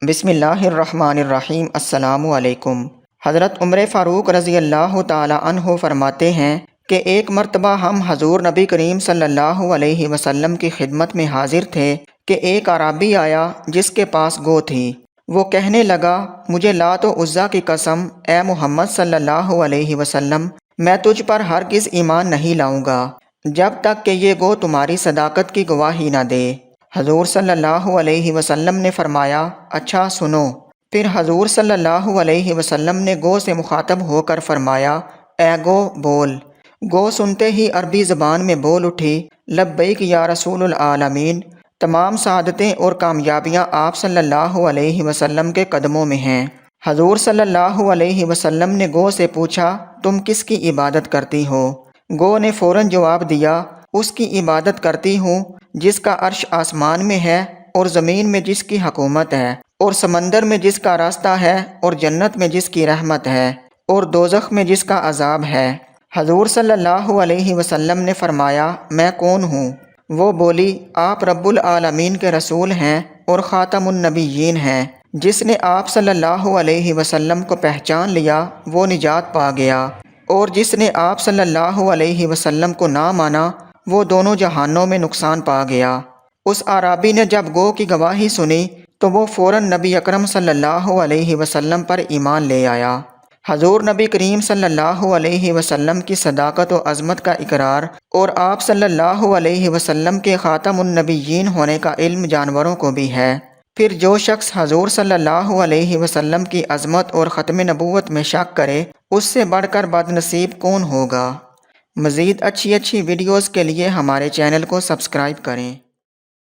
بسم اللہ الرحمن الرحیم۔ السلام علیکم۔ حضرت عمر فاروق رضی اللہ تعالی عنہ فرماتے ہیں کہ ایک مرتبہ ہم حضور نبی کریم صلی اللہ علیہ وسلم کی خدمت میں حاضر تھے کہ ایک اعرابی آیا جس کے پاس گو تھی۔ وہ کہنے لگا، مجھے لات و عزیٰ کی قسم، اے محمد صلی اللہ علیہ وسلم، میں تجھ پر ہرگز ایمان نہیں لاؤں گا جب تک کہ یہ گو تمہاری صداقت کی گواہی نہ دے۔ حضور صلی اللہ علیہ وسلم نے فرمایا، اچھا سنو۔ پھر حضور صلی اللہ علیہ وسلم نے گو سے مخاطب ہو کر فرمایا، اے گو بول۔ گو سنتے ہی عربی زبان میں بول اٹھی، لبیک یا رسول العالمین۔ تمام سعادتیں اور کامیابیاں آپ صلی اللہ علیہ وسلم کے قدموں میں ہیں۔ حضور صلی اللہ علیہ وسلم نے گو سے پوچھا، تم کس کی عبادت کرتی ہو؟ گو نے فوراً جواب دیا، اس کی عبادت کرتی ہوں جس کا عرش آسمان میں ہے اور زمین میں جس کی حکومت ہے، اور سمندر میں جس کا راستہ ہے، اور جنت میں جس کی رحمت ہے، اور دوزخ میں جس کا عذاب ہے۔ حضور صلی اللہ علیہ وسلم نے فرمایا، میں کون ہوں؟ وہ بولی، آپ رب العالمین کے رسول ہیں اور خاتم النبیین ہیں۔ جس نے آپ صلی اللہ علیہ وسلم کو پہچان لیا وہ نجات پا گیا، اور جس نے آپ صلی اللہ علیہ وسلم کو نہ مانا وہ دونوں جہانوں میں نقصان پا گیا۔ اس اعرابی نے جب گو کی گواہی سنی تو وہ فوراً نبی اکرم صلی اللہ علیہ وسلم پر ایمان لے آیا۔ حضور نبی کریم صلی اللہ علیہ وسلم کی صداقت و عظمت کا اقرار اور آپ صلی اللہ علیہ وسلم کے خاتم النبیین ہونے کا علم جانوروں کو بھی ہے۔ پھر جو شخص حضور صلی اللہ علیہ وسلم کی عظمت اور ختم نبوت میں شک کرے، اس سے بڑھ کر بد نصیب کون ہوگا؟ مزید اچھی ویڈیوز کے لیے ہمارے چینل کو سبسکرائب کریں۔